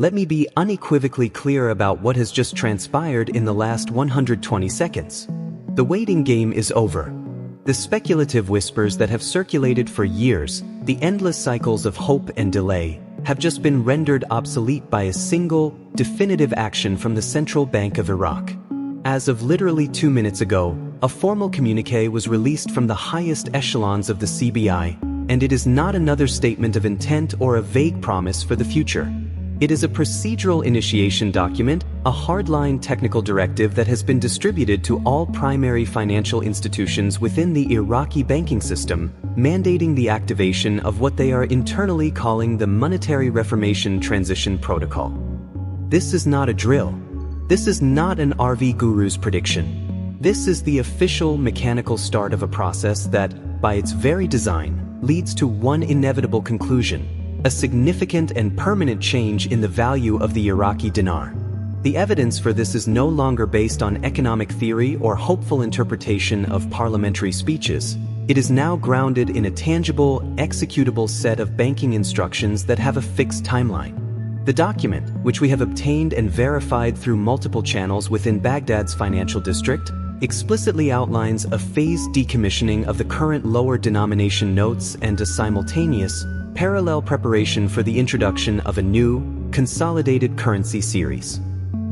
Let me be unequivocally clear about what has just transpired in the last 120 seconds. The waiting game is over. The speculative whispers that have circulated for years, the endless cycles of hope and delay, have just been rendered obsolete by a single, definitive action from the Central Bank of Iraq. As of literally 2 minutes ago, a formal communiqué was released from the highest echelons of the CBI, and it is not another statement of intent or a vague promise for the future. It is a procedural initiation document, a hardline technical directive that has been distributed to all primary financial institutions within the Iraqi banking system, mandating the activation of what they are internally calling the Monetary Reformation Transition Protocol. This is not a drill. This is not an RV guru's prediction. This is the official mechanical start of a process that, by its very design, leads to one inevitable conclusion: a significant and permanent change in the value of the Iraqi dinar. The evidence for this is no longer based on economic theory or hopeful interpretation of parliamentary speeches. It is now grounded in a tangible, executable set of banking instructions that have a fixed timeline. The document, which we have obtained and verified through multiple channels within Baghdad's financial district, explicitly outlines a phased decommissioning of the current lower denomination notes and a simultaneous, parallel preparation for the introduction of a new, consolidated currency series.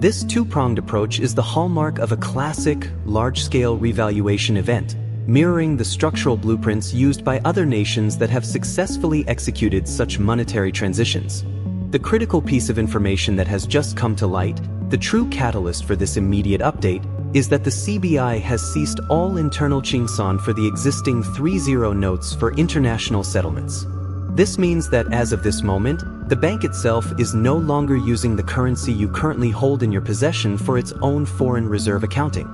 This two-pronged approach is the hallmark of a classic, large-scale revaluation event, mirroring the structural blueprints used by other nations that have successfully executed such monetary transitions. The critical piece of information that has just come to light, the true catalyst for this immediate update, is that the CBI has ceased all internal Chingson for the existing 3-0 notes for international settlements. This means that as of this moment, the bank itself is no longer using the currency you currently hold in your possession for its own foreign reserve accounting.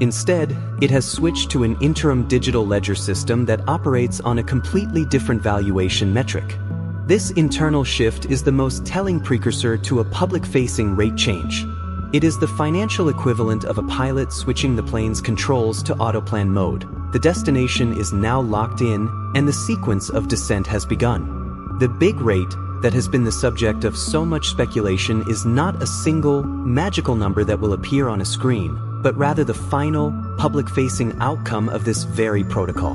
Instead, it has switched to an interim digital ledger system that operates on a completely different valuation metric. This internal shift is the most telling precursor to a public-facing rate change. It is the financial equivalent of a pilot switching the plane's controls to autoplan mode. The destination is now locked in, and the sequence of descent has begun. The big rate that has been the subject of so much speculation is not a single, magical number that will appear on a screen, but rather the final, public-facing outcome of this very protocol.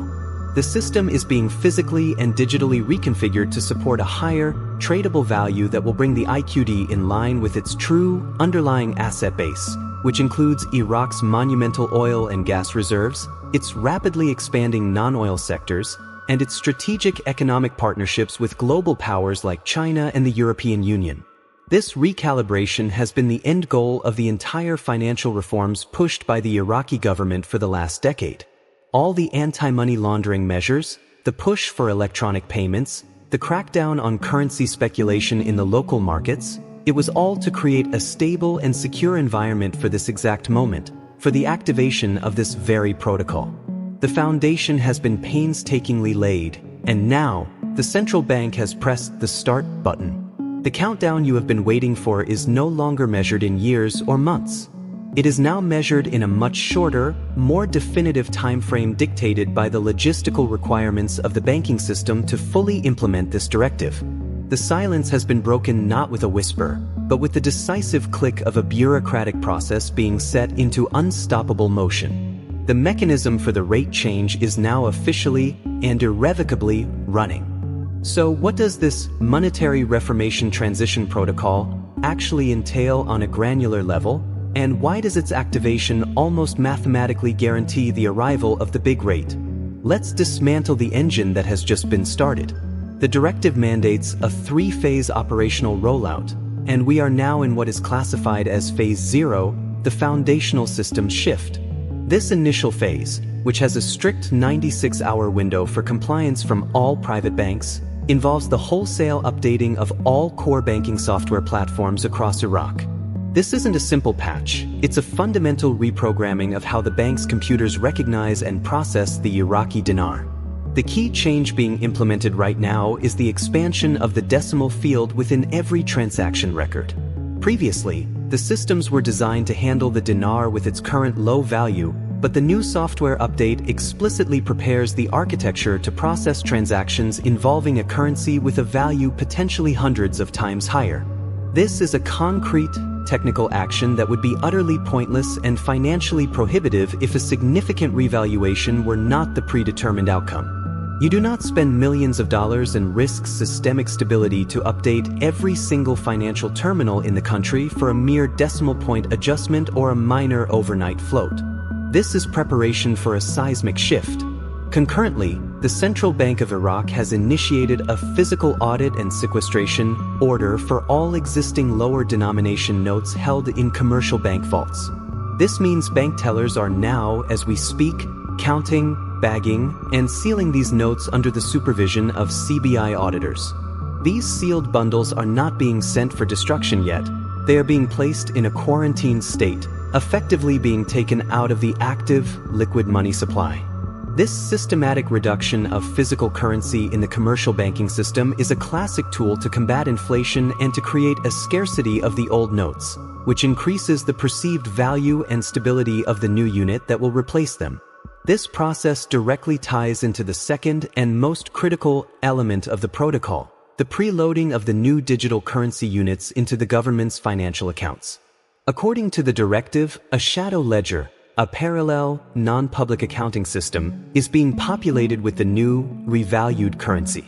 The system is being physically and digitally reconfigured to support a higher, tradable value that will bring the IQD in line with its true, underlying asset base, which includes Iraq's monumental oil and gas reserves, its rapidly expanding non-oil sectors, and its strategic economic partnerships with global powers like China and the European Union. This recalibration has been the end goal of the entire financial reforms pushed by the Iraqi government for the last decade. All the anti-money laundering measures, the push for electronic payments, the crackdown on currency speculation in the local markets, it was all to create a stable and secure environment for this exact moment, for the activation of this very protocol. The foundation has been painstakingly laid, and now, the central bank has pressed the start button. The countdown you have been waiting for is no longer measured in years or months. It is now measured in a much shorter, more definitive time frame dictated by the logistical requirements of the banking system to fully implement this directive. The silence has been broken not with a whisper, but with the decisive click of a bureaucratic process being set into unstoppable motion. The mechanism for the rate change is now officially and irrevocably running. So what does this Monetary Reformation Transition Protocol actually entail on a granular level? And why does its activation almost mathematically guarantee the arrival of the big rate? Let's dismantle the engine that has just been started. The directive mandates a 3-phase operational rollout, and we are now in what is classified as Phase 0, the foundational systems shift. This initial phase, which has a strict 96-hour window for compliance from all private banks, involves the wholesale updating of all core banking software platforms across Iraq. This isn't a simple patch, it's a fundamental reprogramming of how the bank's computers recognize and process the Iraqi dinar. The key change being implemented right now is the expansion of the decimal field within every transaction record. Previously, the systems were designed to handle the dinar with its current low value, but the new software update explicitly prepares the architecture to process transactions involving a currency with a value potentially hundreds of times higher. This is a concrete, technical action that would be utterly pointless and financially prohibitive if a significant revaluation were not the predetermined outcome. You do not spend millions of dollars and risk systemic stability to update every single financial terminal in the country for a mere decimal point adjustment or a minor overnight float. This is preparation for a seismic shift. Concurrently, the Central Bank of Iraq has initiated a physical audit and sequestration order for all existing lower denomination notes held in commercial bank vaults. This means bank tellers are now, as we speak, counting, bagging, and sealing these notes under the supervision of CBI auditors. These sealed bundles are not being sent for destruction yet. They are being placed in a quarantine state, effectively being taken out of the active, liquid money supply. This systematic reduction of physical currency in the commercial banking system is a classic tool to combat inflation and to create a scarcity of the old notes, which increases the perceived value and stability of the new unit that will replace them. This process directly ties into the second and most critical element of the protocol, the preloading of the new digital currency units into the government's financial accounts. According to the directive, a shadow ledger, a parallel, non-public accounting system, is being populated with the new, revalued currency.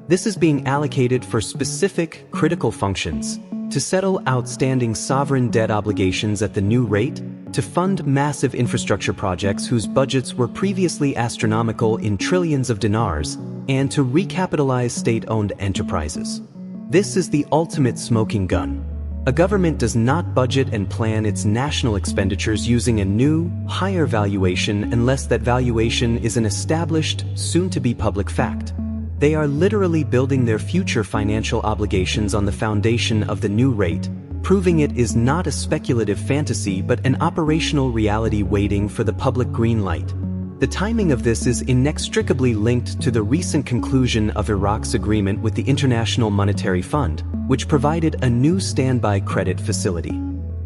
This is being allocated for specific, critical functions: to settle outstanding sovereign debt obligations at the new rate, to fund massive infrastructure projects whose budgets were previously astronomical in trillions of dinars, and to recapitalize state-owned enterprises. This is the ultimate smoking gun. A government does not budget and plan its national expenditures using a new, higher valuation unless that valuation is an established, soon-to-be public fact. They are literally building their future financial obligations on the foundation of the new rate, proving it is not a speculative fantasy but an operational reality waiting for the public green light. The timing of this is inextricably linked to the recent conclusion of Iraq's agreement with the International Monetary Fund, which provided a new standby credit facility.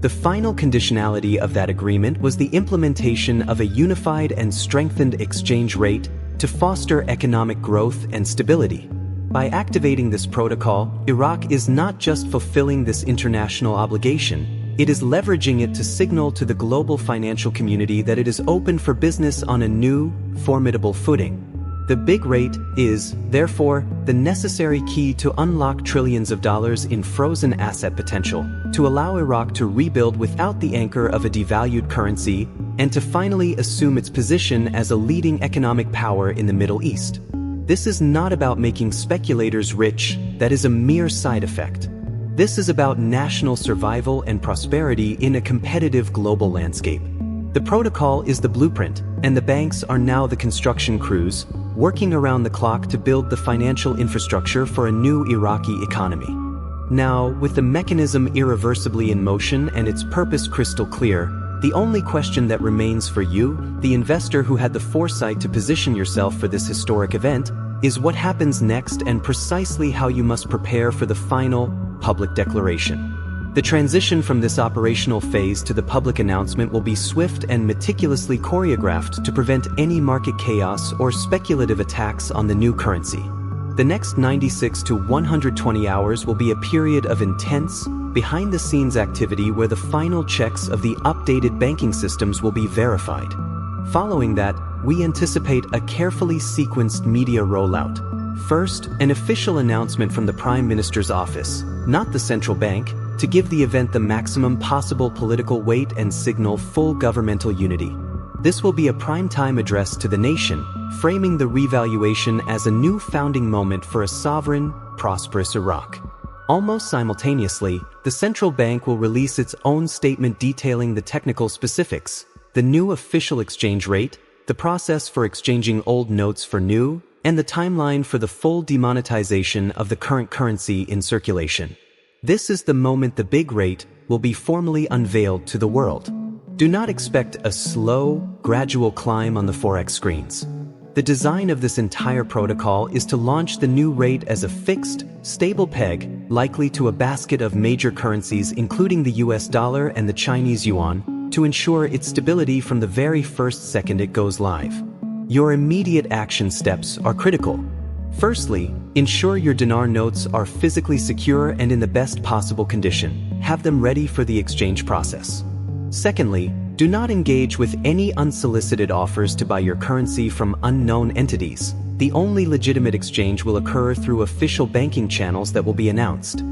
The final conditionality of that agreement was the implementation of a unified and strengthened exchange rate to foster economic growth and stability. By activating this protocol, Iraq is not just fulfilling this international obligation, it is leveraging it to signal to the global financial community that it is open for business on a new, formidable footing. The big rate is, therefore, the necessary key to unlock trillions of dollars in frozen asset potential, to allow Iraq to rebuild without the anchor of a devalued currency, and to finally assume its position as a leading economic power in the Middle East. This is not about making speculators rich, that is a mere side effect. This is about national survival and prosperity in a competitive global landscape. The protocol is the blueprint, and the banks are now the construction crews, working around the clock to build the financial infrastructure for a new Iraqi economy. Now, with the mechanism irreversibly in motion and its purpose crystal clear, the only question that remains for you, the investor who had the foresight to position yourself for this historic event, is what happens next and precisely how you must prepare for the final, public declaration. The transition from this operational phase to the public announcement will be swift and meticulously choreographed to prevent any market chaos or speculative attacks on the new currency. The next 96 to 120 hours will be a period of intense, behind-the-scenes activity where the final checks of the updated banking systems will be verified. Following that, we anticipate a carefully sequenced media rollout. First, an official announcement from the Prime Minister's office, not the central bank, to give the event the maximum possible political weight and signal full governmental unity. This will be a prime-time address to the nation, framing the revaluation as a new founding moment for a sovereign, prosperous Iraq. Almost simultaneously, the central bank will release its own statement detailing the technical specifics, the new official exchange rate, the process for exchanging old notes for new, and the timeline for the full demonetization of the current currency in circulation. This is the moment the big rate will be formally unveiled to the world. Do not expect a slow, gradual climb on the Forex screens. The design of this entire protocol is to launch the new rate as a fixed, stable peg, likely to a basket of major currencies including the US dollar and the Chinese yuan, to ensure its stability from the very first second it goes live. Your immediate action steps are critical. Firstly, ensure your dinar notes are physically secure and in the best possible condition. Have them ready for the exchange process. Secondly, do not engage with any unsolicited offers to buy your currency from unknown entities. The only legitimate exchange will occur through official banking channels that will be announced.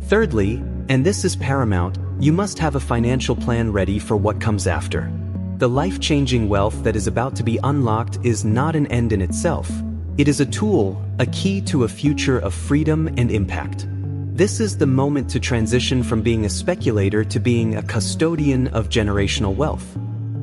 Thirdly, and this is paramount, you must have a financial plan ready for what comes after. The life-changing wealth that is about to be unlocked is not an end in itself. It is a tool, a key to a future of freedom and impact. This is the moment to transition from being a speculator to being a custodian of generational wealth.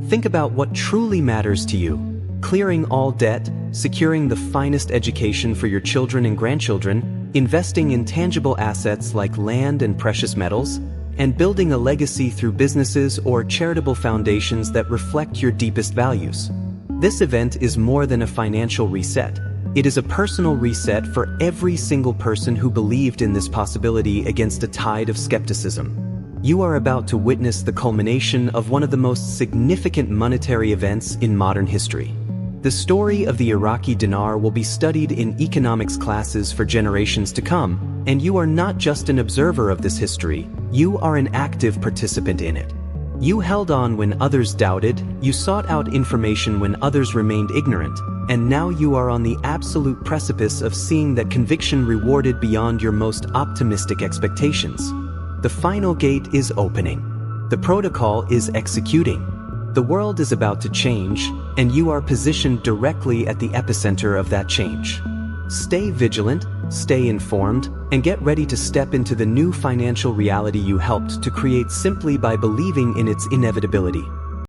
Think about what truly matters to you: clearing all debt, securing the finest education for your children and grandchildren, investing in tangible assets like land and precious metals, and building a legacy through businesses or charitable foundations that reflect your deepest values. This event is more than a financial reset. It is a personal reset for every single person who believed in this possibility against a tide of skepticism. You are about to witness the culmination of one of the most significant monetary events in modern history. The story of the Iraqi dinar will be studied in economics classes for generations to come, and you are not just an observer of this history, you are an active participant in it. You held on when others doubted, you sought out information when others remained ignorant, and now you are on the absolute precipice of seeing that conviction rewarded beyond your most optimistic expectations. The final gate is opening. The protocol is executing. The world is about to change, and you are positioned directly at the epicenter of that change. Stay vigilant, stay informed, and get ready to step into the new financial reality you helped to create simply by believing in its inevitability.